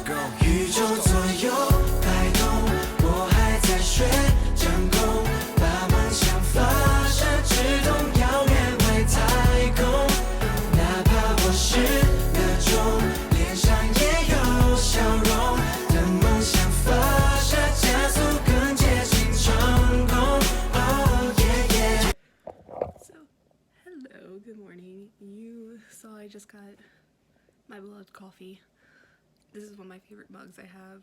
够。宇宙左右摆动，我还在学掌控，把梦想发射，直通遥远外太空。哪怕我是那种脸上也有笑容的梦想发射，加速更接近成功。Oh yeah yeah. So, hello, good morning. You saw I just got my beloved coffee. This is one of my favorite mugs I have.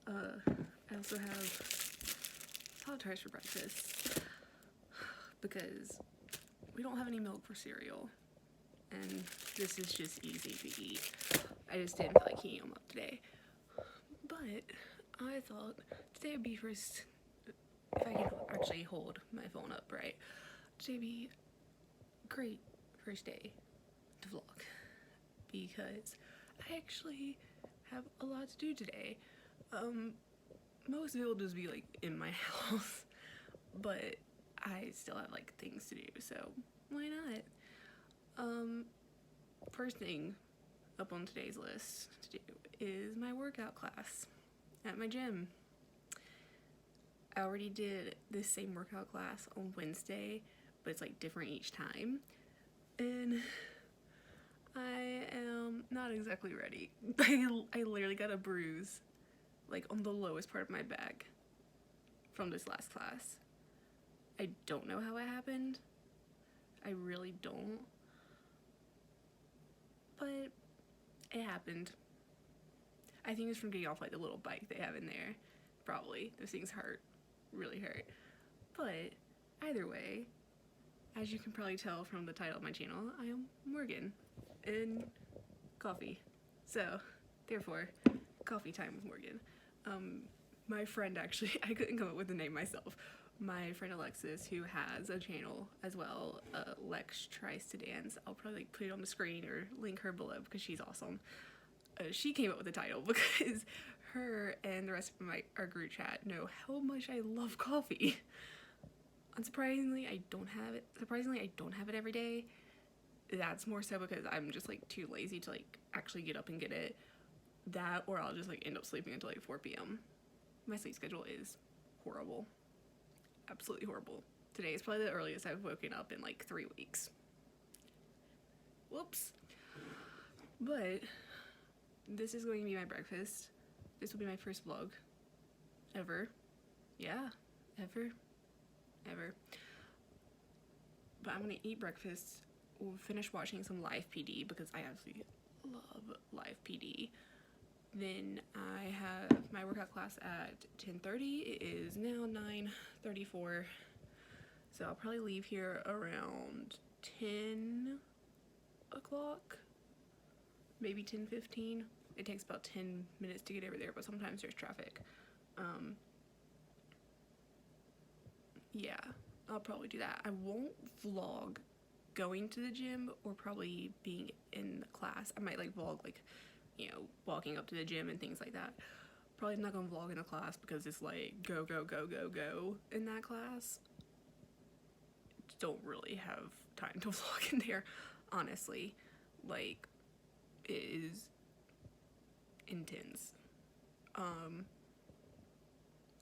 I also have Pop-Tarts for breakfast because we don't have any milk for cereal, and this is just easy to eat. I just didn't feel like heating them up today, but I thought today would be first, if I can actually hold my phone up right, today would be a great first day to vlog because I actually have a lot to do today. Most of it will just be like in my house, but I still have like things to do, so why not? First thing up on today's list to do is my workout class at my gym. I already did this same workout class on Wednesday, but it's like different each time, and I am not exactly ready. I literally got a bruise like on the lowest part of my back from this last class. I don't know how it happened. I really don't. But it happened. I think it's from getting off like the little bike they have in there. Probably. Those things hurt. Really hurt. But either way, as you can probably tell from the title of my channel, I am Morgan and coffee. So, therefore, coffee time with Morgan. My friend actually, I couldn't come up with the name myself. My friend Alexis, who has a channel as well, Lex Tries to Dance. I'll probably like put it on the screen or link her below because she's awesome. She came up with the title because her and the rest of our group chat know how much I love coffee. Unsurprisingly, I don't have it. Surprisingly, I don't have it every day. That's more so because I'm just like too lazy to like actually get up and get it. That, or I'll just like end up sleeping until like 4 p.m. My sleep schedule is horrible. Absolutely horrible. Today is probably the earliest I've woken up in like 3 weeks. Whoops. But this is going to be my breakfast. This will be my first vlog ever. Yeah, ever. But I'm gonna eat breakfast. We'll finish watching some live PD because I absolutely love live PD. Then I have my workout class at 10:30. It is now 9:34. So I'll probably leave here around 10 o'clock, maybe 10:15. It takes about 10 minutes to get over there, but sometimes there's traffic. Yeah, I'll probably do that. I won't vlog going to the gym or probably being in the class. I might like vlog like, you know, walking up to the gym and things like that. Probably not gonna vlog in the class because it's like go in that class. Don't really have time to vlog in there, honestly. Like, it is intense.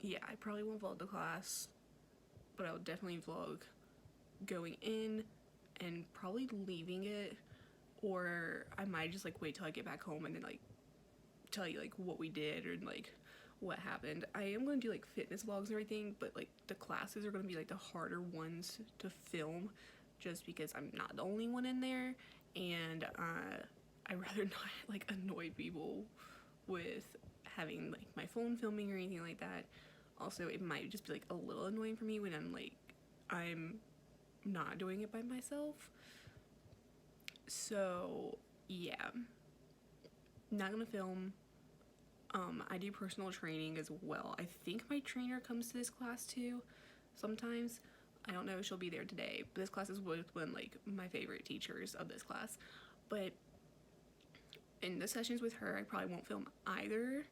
Yeah, I probably won't vlog the class, but I'll definitely vlog going in and probably leaving it, or I might just like wait till I get back home and then like tell you like what we did or like what happened. I am going to do like fitness vlogs and everything, but like the classes are going to be like the harder ones to film just because I'm not the only one in there, and I'd rather not like annoy people with having like my phone filming or anything like that. Also, it might just be like a little annoying for me when I'm not doing it by myself. So yeah, not gonna film. I do personal training as well. I think my trainer comes to this class too sometimes. I don't know if she'll be there today, but this class is with one like my favorite teachers of this class. But in the sessions with her, I probably won't film either,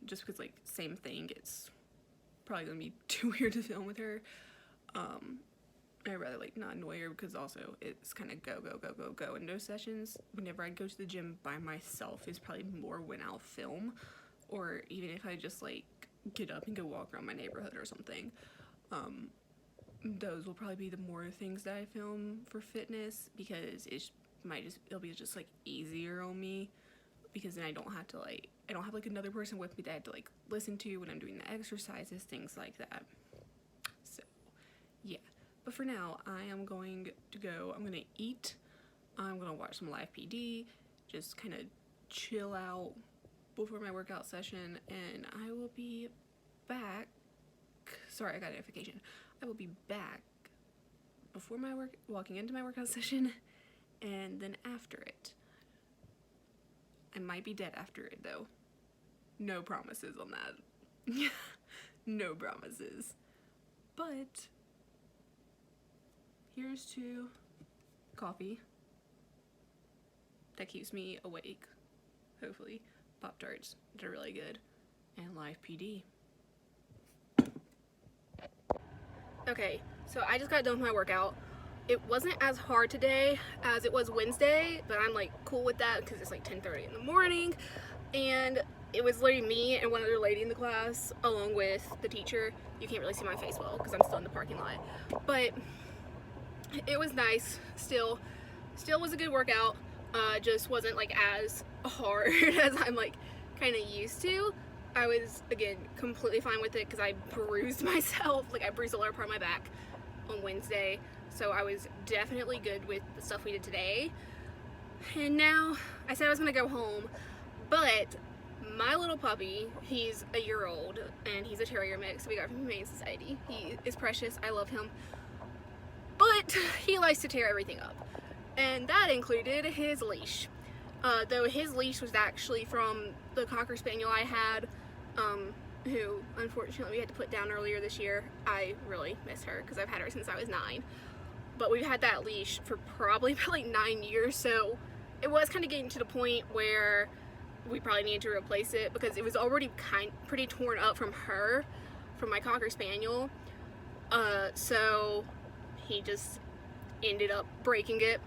just because like same thing, it's probably gonna be too weird to film with her. I'd rather like not annoy her, because also it's kind of go in those sessions. Whenever I go to the gym by myself is probably more when I'll film, or even if I just like get up and go walk around my neighborhood or something. Those will probably be the more things that I film for fitness, because it'll be just like easier on me, because then I don't have like another person with me that I have to like listen to when I'm doing the exercises, things like that. So yeah, but for now I am going to go. I'm gonna eat, I'm gonna watch some live PD, just kind of chill out before my workout session, and I will be back. Sorry, I got a notification. I will be back before my walking into my workout session, and then after it. I might be dead after it though. No promises on that. No promises. But here's to coffee that keeps me awake, hopefully. Pop-Tarts that are really good, and live PD. Okay, so I just got done with my workout. It wasn't as hard today as it was Wednesday, but I'm like cool with that because it's like 10:30 in the morning, and it was literally me and one other lady in the class along with the teacher. You can't really see my face well because I'm still in the parking lot, but it was nice. Still was a good workout. Just wasn't like as hard as I'm like kind of used to. I was, again, completely fine with it because I bruised myself. Like, I bruised a lower part of my back on Wednesday. So I was definitely good with the stuff we did today. And now, I said I was going to go home. But my little puppy, he's a year old. And he's a terrier mix we got from Humane Society. He is precious. I love him. But he likes to tear everything up. And that included his leash. Though his leash was actually from the Cocker Spaniel I had, who unfortunately we had to put down earlier this year. I really miss her because I've had her since I was 9. But we've had that leash for probably like 9 years, so it was kind of getting to the point where we probably needed to replace it because it was already pretty torn up from my Cocker Spaniel. So he just ended up breaking it.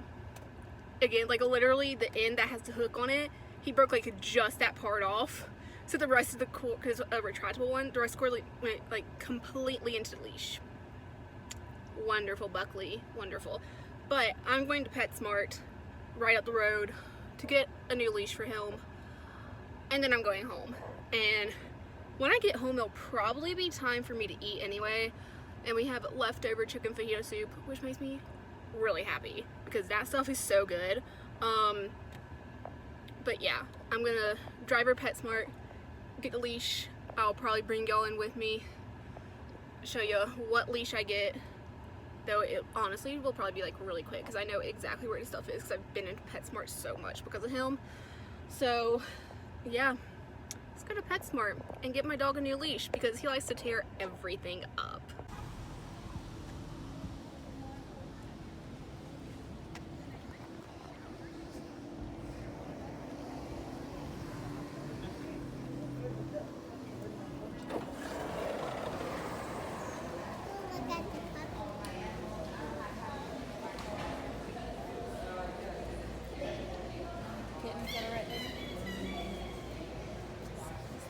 Again, like literally the end that has the hook on it, he broke like just that part off. So the rest of the cord, because a retractable one, the rest of the cord went like completely into the leash. Wonderful Buckley, wonderful. But I'm going to PetSmart right up the road to get a new leash for him. And then I'm going home. And when I get home, it'll probably be time for me to eat anyway. And we have leftover chicken fajita soup, which makes me really happy because that stuff is so good. But yeah, I'm gonna drive her PetSmart, get the leash. I'll probably bring y'all in with me, show you what leash I get, though it honestly will probably be like really quick because I know exactly where the stuff is because I've been in PetSmart so much because of him. So yeah, let's go to PetSmart and get my dog a new leash because he likes to tear everything up.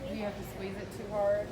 Do you have to squeeze it too hard?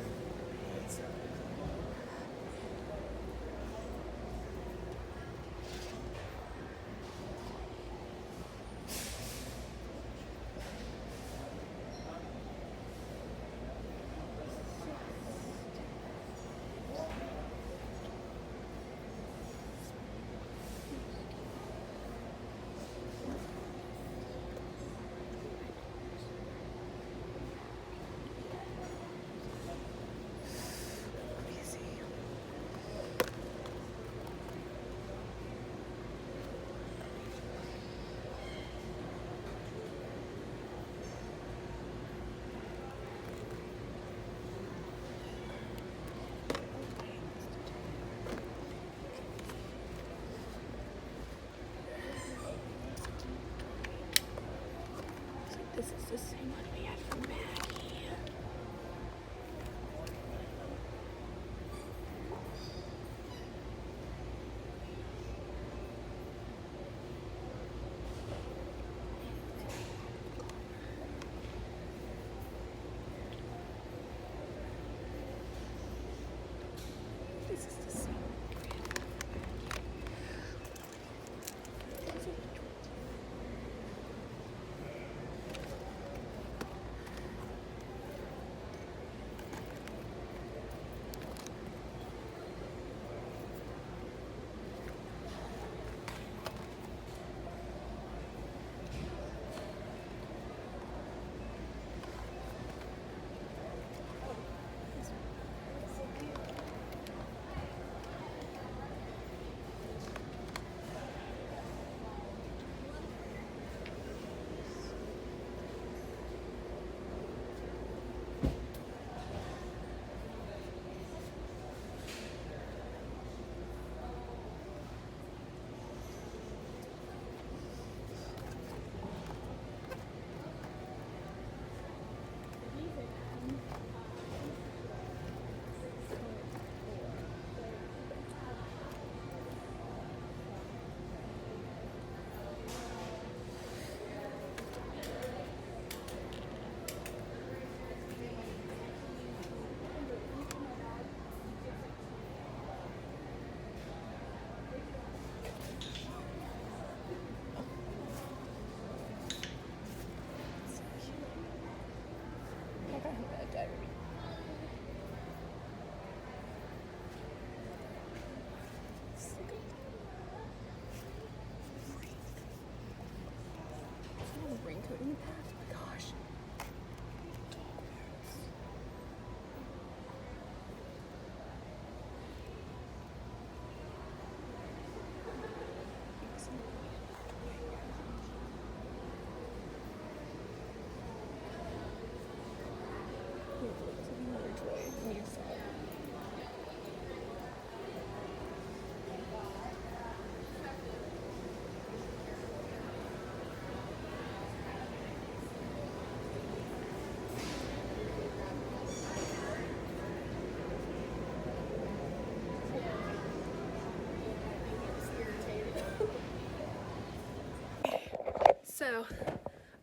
So,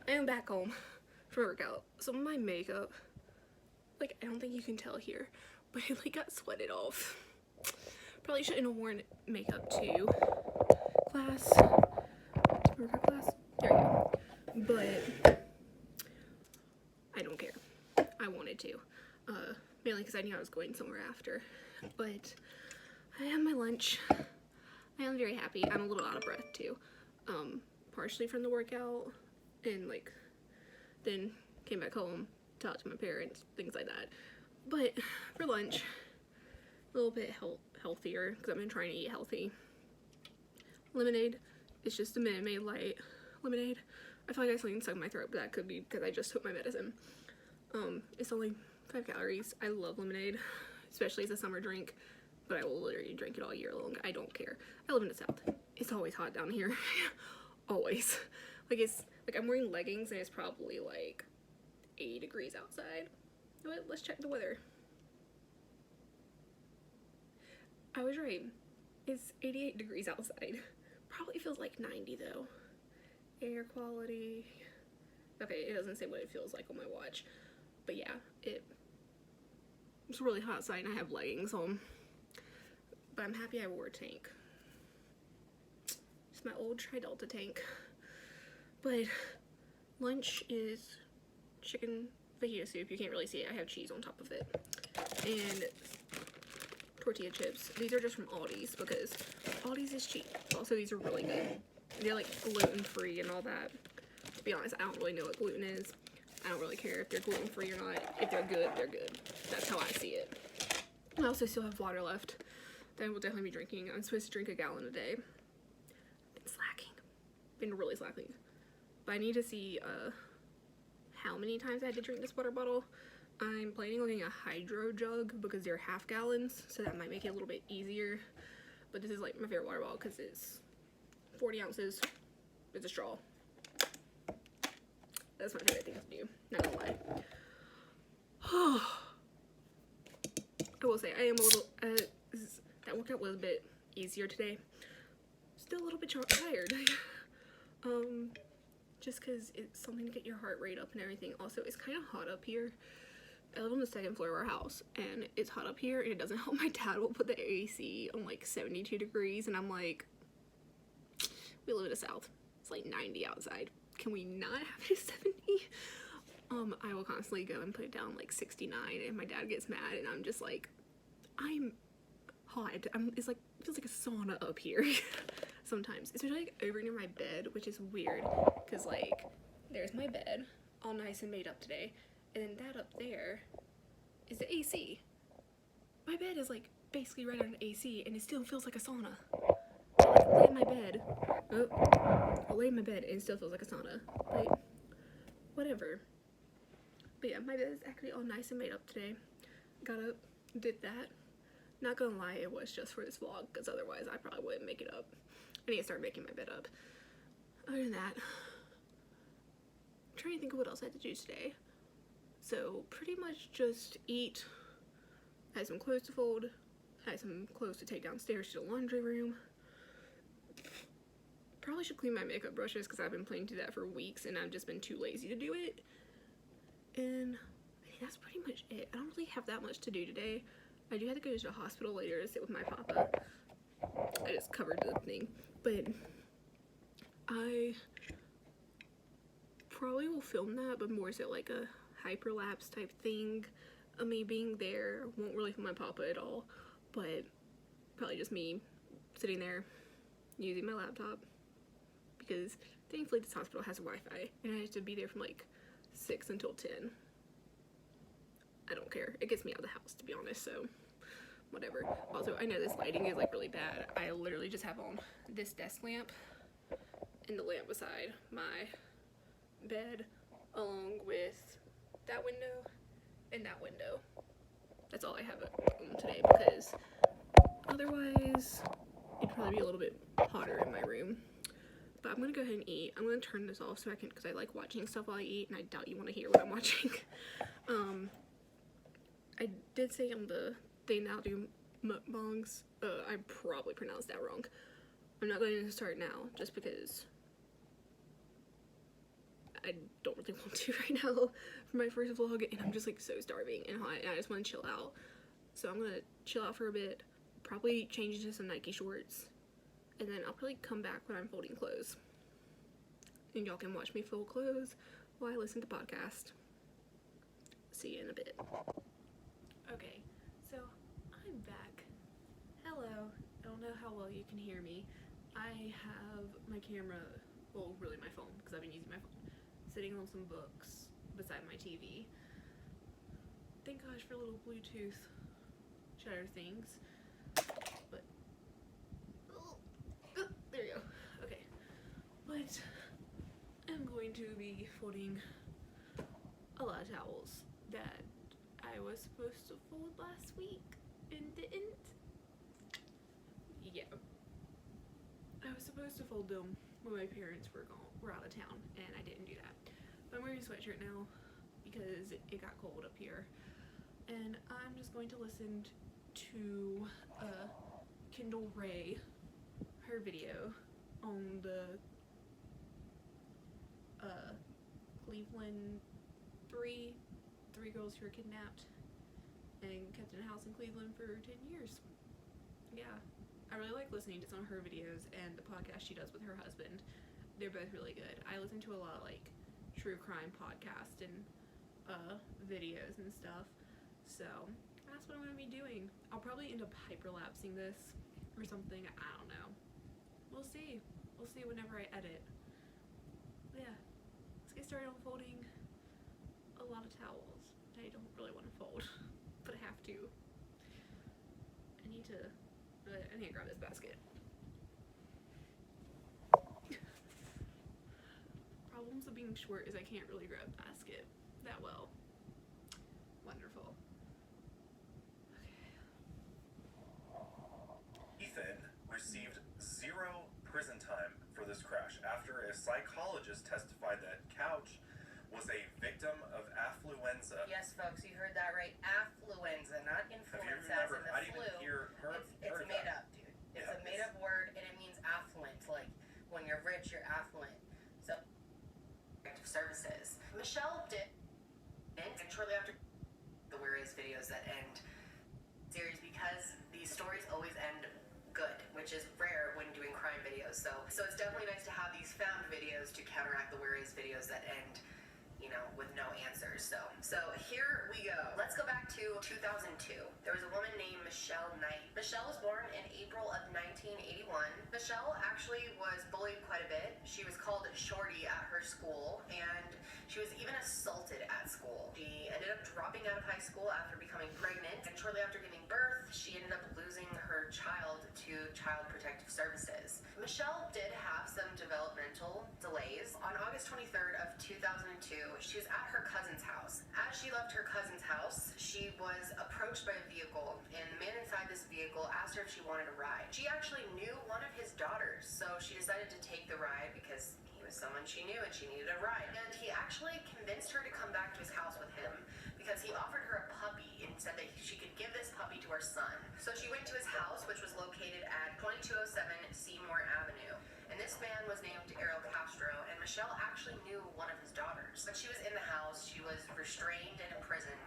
I am back home from a workout. So my makeup, like, I don't think you can tell here, but it like got sweated off. Probably shouldn't have worn makeup to class, workout class. There we go. But I don't care. I wanted to, mainly because I knew I was going somewhere after. But I had my lunch. I am very happy. I'm a little out of breath too, partially from the workout, and like then came back home, talked to my parents, things like that. But for lunch, a little bit healthier because I've been trying to eat healthy. Lemonade. It's just a Minute Maid light lemonade. I feel like I have something stuck in my throat, but that could be because I just took my medicine. It's only 5 calories. I love lemonade, especially as a summer drink, but I will literally drink it all year long. I don't care. I live in the South. It's always hot down here. Always. Like, it's like I'm wearing leggings and it's probably like 80 degrees outside. You know what? Let's check the weather. I was right. It's 88 degrees outside. Probably feels like 90 though. Air quality. Okay, it doesn't say what it feels like on my watch. But yeah, it's really hot outside and I have leggings on. But I'm happy I wore a tank. It's my old Tri-Delta tank. But lunch is chicken fajita soup. You can't really see it. I have cheese on top of it. And tortilla chips. These are just from Aldi's because Aldi's is cheap. Also, these are really good. They're like gluten-free and all that. To be honest, I don't really know what gluten is. I don't really care if they're gluten-free or not. If they're good, they're good. That's how I see it. I also still have water left that I will definitely be drinking. I'm supposed to drink a gallon a day. I've been slacking. Been really slacking. But I need to see how many times I had to drink this water bottle. I'm planning on getting a hydro jug because they're half gallons, so that might make it a little bit easier. But this is like my favorite water bottle because it's 40 ounces. It's a straw. That's my favorite thing to do, not gonna lie. I will say, I am a little, that workout was a bit easier today. Still a little bit tired. Just because it's something to get your heart rate up and everything. Also, it's kind of hot up here. I live on the 2nd floor of our house, and it's hot up here, and it doesn't help. My dad will put the AC on like 72 degrees, and I'm like, we live in the South. It's like 90 outside. Can we not have it at 70? I will constantly go and put it down like 69, and my dad gets mad, and I'm just like, I'm hot. It's like, it feels like a sauna up here sometimes. Especially like over near my bed, which is weird, because like, there's my bed, all nice and made up today, and then that up there is the AC. My bed is like basically right on the AC, and it still feels like a sauna. I lay in my bed. I lay in my bed and it still feels like a sauna. Like, whatever. But yeah, my bed is actually all nice and made up today. Got up, did that. Not gonna lie, it was just for this vlog, because otherwise I probably wouldn't make it up. I need to start making my bed up. Other than that, I'm trying to think of what else I had to do today. So, pretty much just eat. I had some clothes to fold. I had some clothes to take downstairs to the laundry room. Probably should clean my makeup brushes because I've been planning to do that for weeks and I've just been too lazy to do it. And I think that's pretty much it. I don't really have that much to do today. I do have to go to the hospital later to sit with my papa. I just covered the thing. But I probably will film that, but more so like a hyperlapse type thing of me being there. Won't really film my papa at all, but probably just me sitting there using my laptop, because thankfully this hospital has Wi-Fi and I have to be there from like 6 until 10. I don't care. It gets me out of the house, to be honest, so whatever. Also, I know this lighting is like really bad. I literally just have on this desk lamp and the lamp beside my bed, along with that window and that window. That's all I have on today, because otherwise it'd probably be a little bit hotter in my room. But I'm gonna go ahead and eat. I'm gonna turn this off so I can, because I like watching stuff while I eat, and I doubt you want to hear what I'm watching. I did say on the thing that I'll do mukbangs. I probably pronounced that wrong. I'm not going to start now, just because I don't really want to right now for my first vlog, and I'm just like so starving and hot, and I just want to chill out. So I'm gonna chill out for a bit, probably change into some Nike shorts, and then I'll probably come back when I'm folding clothes. And y'all can watch me fold clothes while I listen to podcast. See you in a bit. Okay, so I'm back. Hello. I don't know how well you can hear me. I have my camera, well, really my phone, because I've been using my phone, sitting on some books beside my TV. Thank gosh for little Bluetooth shutter things. But, there you go. Okay. But I'm going to be folding a lot of towels that I was supposed to fold last week and didn't. Yeah. I was supposed to fold them when my parents were out of town, and I didn't do that. But I'm wearing a sweatshirt now because it got cold up here. And I'm just going to listen to Kendall Ray, her video on the Cleveland three girls who were kidnapped and kept in a house in Cleveland for 10 years. Yeah. I really like listening to some of her videos and the podcast she does with her husband. They're both really good. I listen to a lot of like true crime podcasts and videos and stuff. So that's what I'm gonna be doing. I'll probably end up hyperlapsing this or something. I don't know. We'll see. We'll see whenever I edit. Yeah. Let's get started on folding a lot of towels that I don't really want to fold, but I have to. I need to grab this basket. Problems of being short is I can't really grab a basket that well. Wonderful. Okay. Ethan received 0 prison time for this crash after a psychologist testified that Couch was a victim of affluenza. Yes, folks, you heard that right. Affluenza, not influenza as in the I didn't flu. even hear her. It's made up, dude. It's a made up word, and it means affluent. Like, when you're rich, you're affluent. So, services. Michelle did, and shortly after the Where Is videos that end series, because these stories always end good, which is rare when doing crime videos. So it's definitely nice to have these found videos to counteract the Where Is videos that end, you know, with no answers. So here we go. Let's go back to 2002. There was a woman named Michelle Knight. Michelle was born in April of 1981. Michelle actually was bullied quite a bit. She was called Shorty at her school, and she was even assaulted at school. She ended up dropping out of high school after becoming pregnant, and shortly after giving birth, she ended up losing her child to Child Protective Services. Michelle did have some developmental delays. On August 23rd of 2002, she was at her cousin's house. As she left her cousin's house, she was approached by a vehicle, and the man inside this vehicle asked her if she wanted a ride. She actually knew one of his daughters, so she decided to take the ride because he was someone she knew and she needed a ride. And he actually convinced her to come back to his house with him because he offered her a puppy and said that she could give this puppy to her son. So she went to his house, which was located at 2207 Seymour Avenue. And this man was named Errol Castro, and Michelle actually knew one of his daughters. But she was in the house, she was restrained and imprisoned,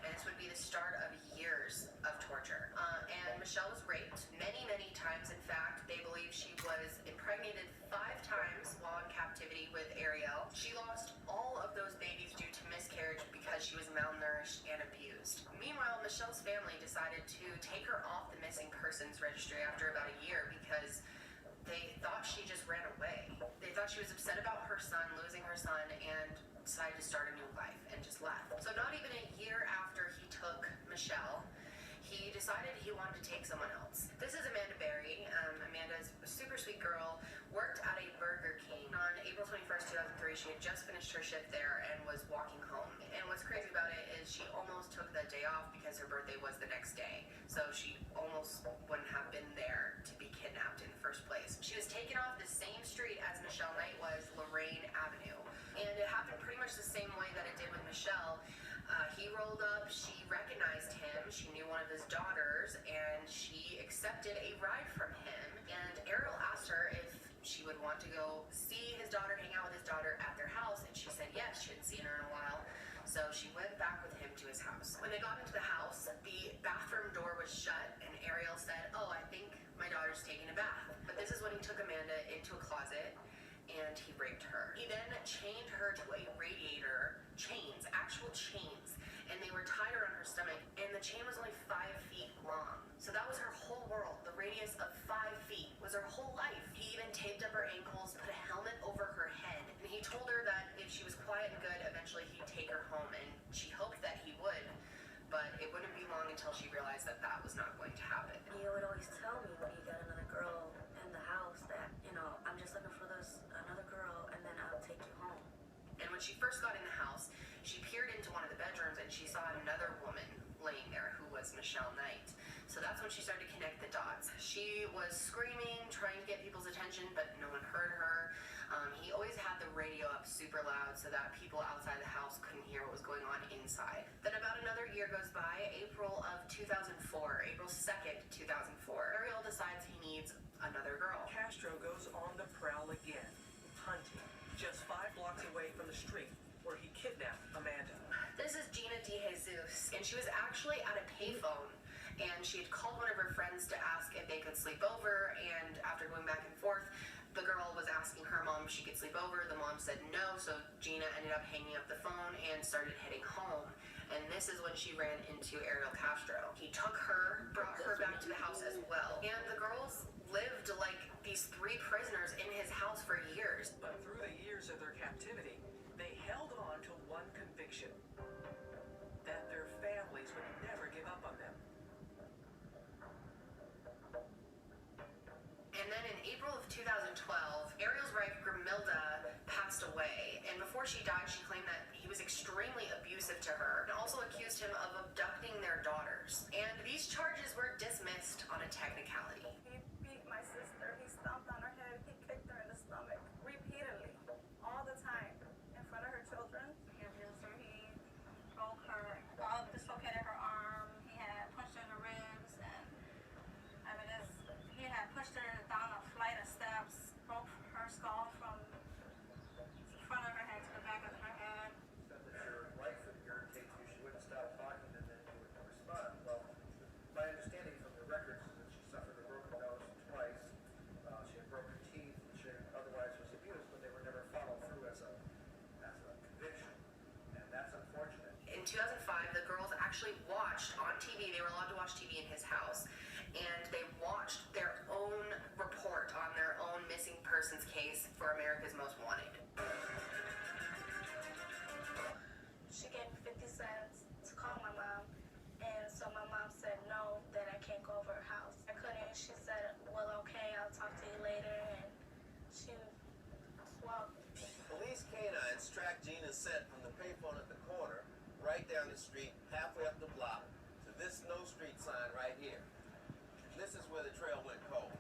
and this would be the start of years of torture. And Michelle was raped many, many times. In fact, they believe she was impregnated 5 times while in captivity with Ariel. She lost all of those babies due to miscarriage because she was malnourished and abused. Meanwhile, Michelle's family decided to take her off the missing persons registry after about a year because they thought she just ran away. They thought she was upset about her son, losing her son, and decided to start a new life and just left. So not even a year after he took Michelle, he decided he wanted to take someone else. This is Amanda Berry. Amanda's a super sweet girl, worked at a Burger King. On April 21st, 2003, she had just finished her shift there and was walking home. And what's crazy about it is she almost took that day off because her birthday was the next day. So she almost wouldn't have been there to be kidnapped in the first place. She was taken off the same street as Michelle Knight was, Lorraine Avenue. And it happened pretty much the same way that it did with Michelle. He rolled up, she recognized him, she knew one of his daughters, and she accepted a ride from him. And Errol asked her if she would want to go see his daughter, hang out with his daughter at their house, and she said So she went back with him to his house. When they got into the house, the bathroom door was shut, and Ariel said, "Oh, I think my daughter's taking a bath." But this is when he took Amanda into a closet and he raped her. He then chained her to a radiator, chains, actual chains, and they were tied around her stomach, and the chain was only 5 feet long. So that was her whole world. The radius of 5 feet was her whole life. He even taped up her ankles, put a helmet over her head, and he told her that if she was quiet and good, eventually he'd take her home, and she hoped that he would, but it wouldn't be long until she realized that that was not going to happen. He would always tell me when he got another girl in the house that, I'm just looking for another girl, and then I'll take you home. And when she first got in the house, she peered into one of the bedrooms and she saw another woman laying there who was Michelle Knight. So that's when she started to connect the dots. She was screaming, trying to get people's attention, but no one heard her. He always had the radio up super loud so that people outside the house couldn't hear what was going on inside. Then about another year goes by, April of 2004, April 2nd, 2004. Ariel decides he needs another girl. Castro goes on the prowl again, hunting, just 5 blocks away from the street where he kidnapped Amanda. This is Gina DeJesus, and she was actually at a payphone, and she had called one of her friends to ask if they could sleep over, and after going back and forth, the girl was asking her mom if she could sleep over. The mom said no, so Gina ended up hanging up the phone and started heading home. And this is when she ran into Ariel Castro. He took her, brought her back to the house as well. And the girls lived like these 3 prisoners in his house for years. But through the years of their captivity, they held on to one conviction: that their families would never give up on them. And then in April of 2012, Ariel's wife, Grimilda, passed away. And before she died, she claimed that he was extremely abusive to her and also accused him of abducting their daughters. And these charges were dismissed on a technicality. He beat my sister. He stomped on her head. He kicked her in the stomach repeatedly, all the time, in front of her children. He abused her. He broke her, dislocated her arm. He had punched her in the ribs, and he had pushed her down a flight of steps, broke her skull from the front of her head to the back of her head. Said that your wife would irritate you, she wouldn't stop talking, and then you would respond. Well, my understanding from the records is that she suffered a broken nose twice. She had broken teeth, and she otherwise was abused, but they were never followed through as a conviction, and that's unfortunate. In 2005, the girls actually watched on TV, they were allowed to watch TV in his house, and they watched their own report on their own missing persons case for America's Most Wanted. She gave me 50 cents to call my mom, and so my mom said no, that I can't go over her house. I couldn't. She said, well, okay, I'll talk to you later, and she walked. Police canines tracked Gina's scent from the payphone at the corner, right down the street, halfway up the block, to this no street sign right here. This is where the trail went cold.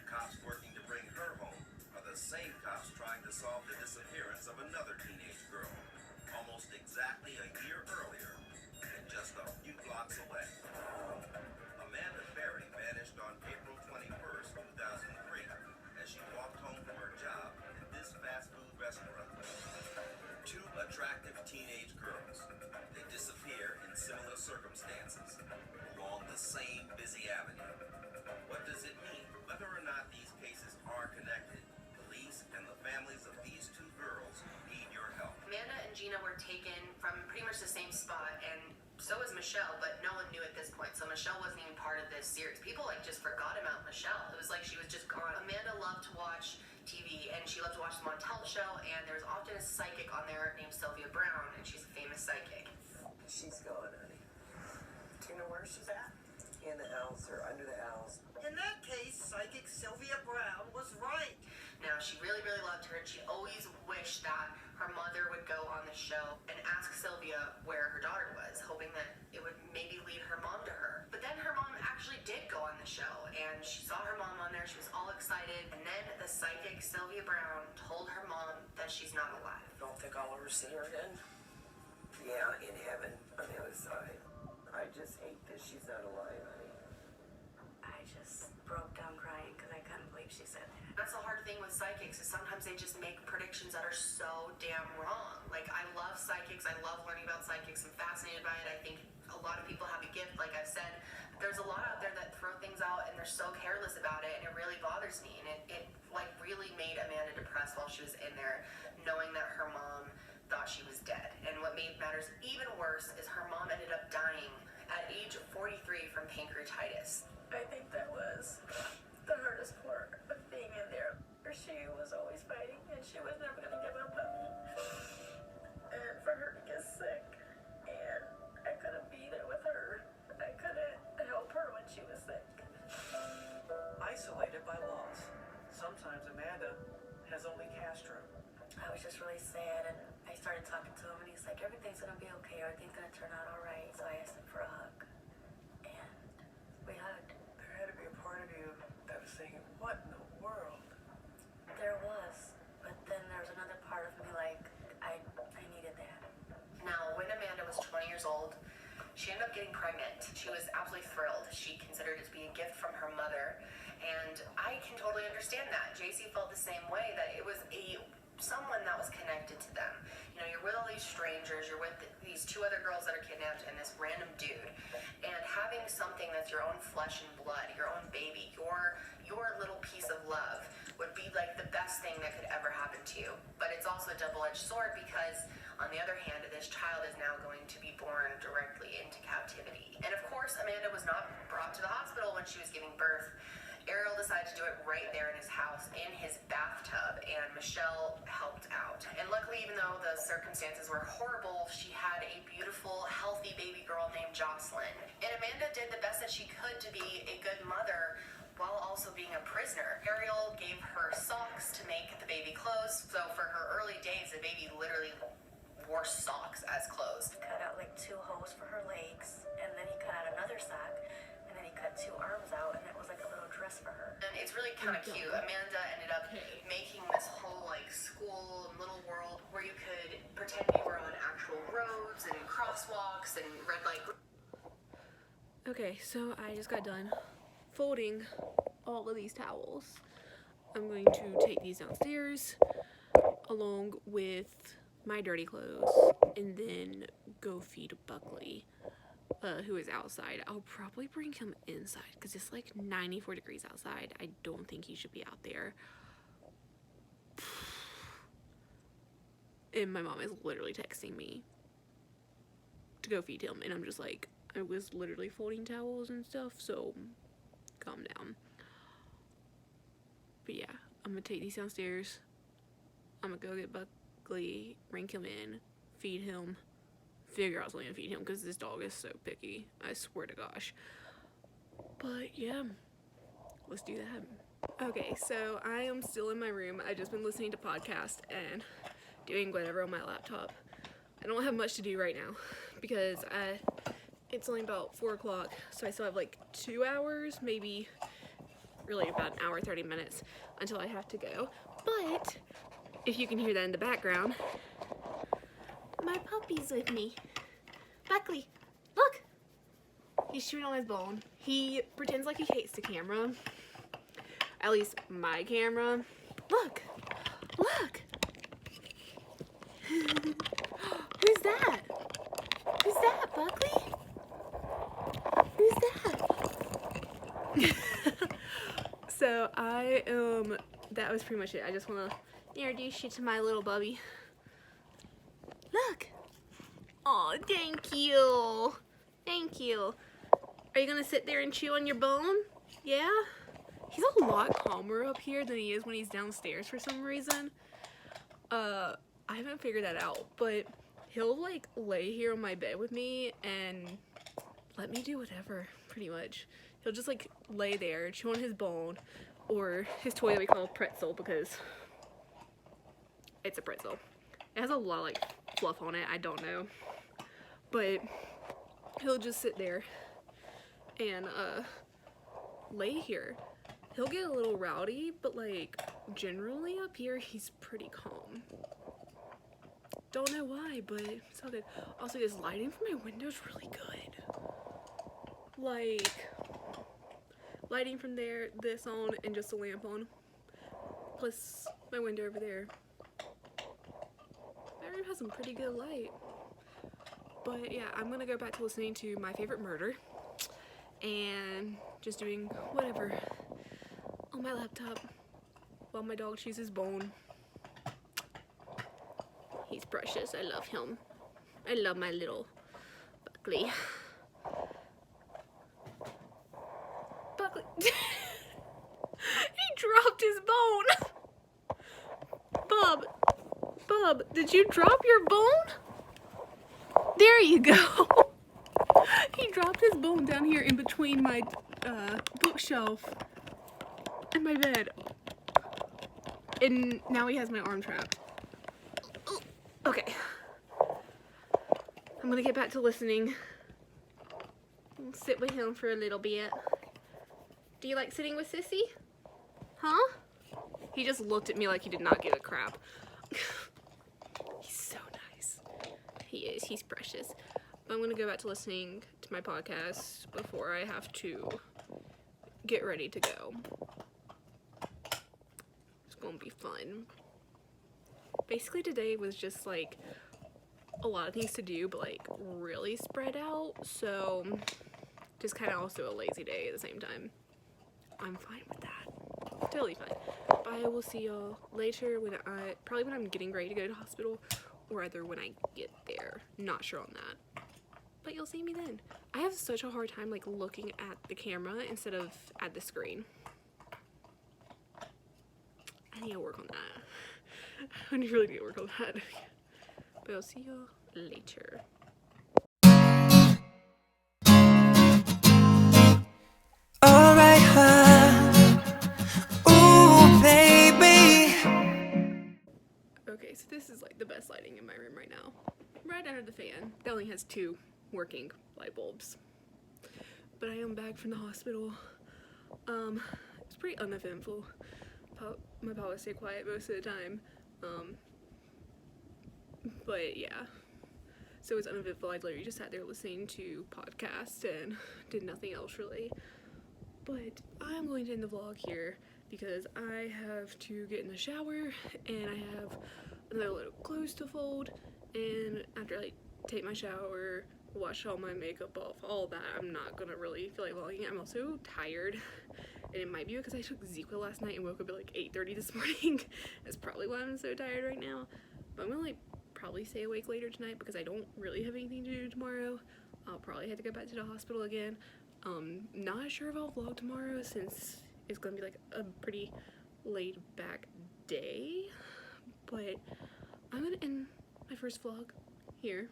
Cops working to bring her home are the same cops trying to solve the disappearance of another teenage girl, almost exactly a year earlier, and just a few blocks away. Amanda Berry vanished on April 21st, 2003, as she walked home from her job in this fast food restaurant. 2 attractive teenage girls. They disappear in similar circumstances along the same busy avenue. What does it mean? Whether or not these cases are connected, police and the families of these 2 girls need your help. Amanda and Gina were taken from pretty much the same spot, and so was Michelle, but no one knew at this point. So Michelle wasn't even part of this series. People just forgot about Michelle. It was like she was just gone. Amanda loved to watch TV, and she loved to watch the Montel show, and there was often a psychic on there named Sylvia Brown, and she's a famous psychic. She's gone, honey. Do you know where she's at? In the house or under the house. In that case, psychic Sylvia Brown was right. Now, she really, really loved her, and she always wished that her mother would go on the show and ask Sylvia where her daughter was, hoping that it would maybe lead her mom to her. But then her mom actually did go on the show, and she saw her mom on there. She was all excited, and then the psychic Sylvia Brown told her mom that she's not alive. Don't think I'll ever see her again. Yeah, in heaven on the other side. I just hate that she's not alive, honey. I just broke down crying because I couldn't believe she said that. That's the hard thing with psychics, is sometimes they just make predictions that are so damn wrong. Like, I love psychics. I love learning about psychics. I'm fascinated by it. I think a lot of people have a gift, like I've said. There's a lot out there that throw things out and they're so careless about it, and it really bothers me. And it like really made Amanda depressed while she was in there, knowing that her mom thought she was dead. And what made matters even worse is her mom ended up dying at age 43 from pancreatitis. I think that was the hardest part of being in there. She was always fighting, and she was never going to give up on me. And for her to get sick, and I couldn't be there with her. I couldn't help her when she was sick. Isolated by loss. Sometimes Amanda has only Castro. I was just really sad, and I started talking to him, and he's like, everything's going to be okay, everything's going to turn out all right. So I asked him for a hug, and we hugged. There had to be a part of you that was thinking, what in the world? There was, but then there was another part of me like, I needed that. Now, when Amanda was 20 years old, she ended up getting pregnant. She was absolutely thrilled. She considered it to be a gift from her mother, and I can totally understand that. JC felt the same way, that it was someone that was connected to them. You know, you're with all these strangers, you're with these two other girls that are kidnapped and this random dude, and having something that's your own flesh and blood, your own baby, your little piece of love would be like the best thing that could ever happen to you. But it's also a double-edged sword, because on the other hand, this child is now going to be born directly into captivity. And of course, Amanda was not brought to the hospital when she was giving birth. Ariel decided to do it right there in his house, in his bathtub, and Michelle helped out. And luckily, even though the circumstances were horrible, she had a beautiful, healthy baby girl named Jocelyn. And Amanda did the best that she could to be a good mother while also being a prisoner. Ariel gave her socks to make the baby clothes, so for her early days, the baby literally wore socks as clothes. Cut out like 2 holes for her legs, and then he cut out another sock, and then he cut 2 arms out, and it was like a little dress for her. And it's really kind of cute. Amanda ended up making this whole like school and little world where you could pretend you were on actual roads and crosswalks and red light. Okay, so I just got done folding all of these towels. I'm going to take these downstairs along with my dirty clothes and then go feed Buckley, who is outside. I'll probably bring him inside because it's like 94 degrees outside. I don't think he should be out there. And my mom is literally texting me to go feed him, and I'm just like, I was literally folding towels and stuff, so calm down. But yeah, I'm gonna take these downstairs. I'm gonna go get Buckley, bring him in, feed him, figure out something to feed him because this dog is so picky. I swear to gosh. But yeah, let's do that. Okay, so I am still in my room. I've just been listening to podcasts and doing whatever on my laptop. I don't have much to do right now because it's only about 4 o'clock, so I still have like 2 hours, maybe really about an hour, 30 minutes until I have to go. But if you can hear that in the background, my puppy's with me. Buckley, look! He's chewing on his bone. He pretends like he hates the camera. At least my camera. Look! Look! Who's that? Who's that, Buckley? Who's that? So that was pretty much it. I just want to introduce you to my little bubby. Look. Oh, thank you. Thank you. Are you gonna sit there and chew on your bone? Yeah? He's a lot calmer up here than he is when he's downstairs for some reason. I haven't figured that out, but he'll like lay here on my bed with me and let me do whatever, pretty much. He'll just like lay there, chew on his bone, or his toy that we call pretzel because it's a pretzel. It has a lot of like fluff on it, I don't know. But he'll just sit there and lay here. He'll get a little rowdy, but like generally up here he's pretty calm. Don't know why, but it's all good. Also, this lighting from my window is really good. Like, lighting from there, this on, and just a lamp on. Plus, my window over there. Very room has some pretty good light. But yeah, I'm gonna go back to listening to My Favorite Murder and just doing whatever on my laptop while my dog chews his bone. He's precious. I love him. I love my little Buckley. Buckley. He dropped his bone. Bub, did you drop your bone? There you go. He dropped his bone down here in between my bookshelf and my bed. And now he has my arm trapped. Okay. I'm gonna get back to listening. I'll sit with him for a little bit. Do you like sitting with Sissy? Huh? He just looked at me like he did not give a crap. He's so nice. He is. He's precious. But I'm gonna go back to listening to my podcast before I have to get ready to go. It's gonna be fun. Basically today was just like a lot of things to do, but like really spread out, so just kind of also a lazy day at the same time. I'm fine with that. Totally fine. But I will see y'all later when probably when I'm getting ready to go to the hospital, or either when I get there. Not sure on that. But you'll see me then. I have such a hard time like looking at the camera instead of at the screen. I need to work on that. I really need to work on that. But I'll see y'all later. Alright, ooh, baby. Okay, so this is like the best lighting in my room right now. Right under the fan. That only has 2 working light bulbs. But I am back from the hospital. It's pretty uneventful. My papa stayed quiet most of the time. But yeah. So it's uneventful. I literally just sat there listening to podcasts and did nothing else really. But I'm going to end the vlog here because I have to get in the shower and I have another load of clothes to fold, and after I take my shower, wash all my makeup off, all that, I'm not gonna really feel like vlogging. I'm also tired, and it might be because I took Zequa last night and woke up at like 8:30 this morning. That's probably why I'm so tired right now. But I'm gonna like probably stay awake later tonight because I don't really have anything to do tomorrow. I'll probably have to go back to the hospital again. Not sure if I'll vlog tomorrow since it's gonna be like a pretty laid back day, but I'm gonna end my first vlog here.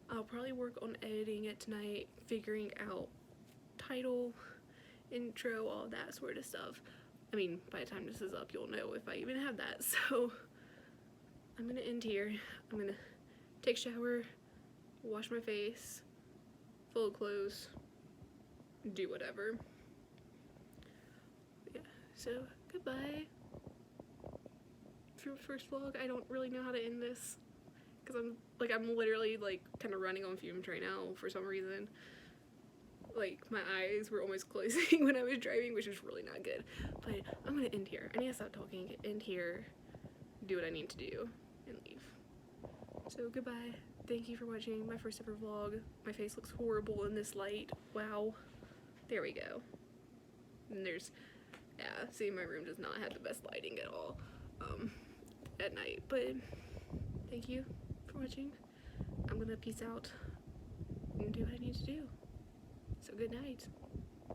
I'll probably work on editing it tonight, figuring out title, intro, all that sort of stuff. I mean, by the time this is up, you'll know if I even have that. So I'm gonna end here. I'm gonna take a shower, wash my face, fold clothes, do whatever. Yeah, so goodbye. For the first vlog, I don't really know how to end this because I'm literally like kind of running on fumes right now for some reason. Like my eyes were almost closing when I was driving, which is really not good. But I'm gonna end here. I need to stop talking, end here, do what I need to do, and leave. So goodbye. Thank you for watching my first ever vlog. My face looks horrible in this light. Wow. There we go. And there's, yeah, see, my room does not have the best lighting at all at night. But thank you for watching. I'm gonna peace out and do what I need to do. So good night.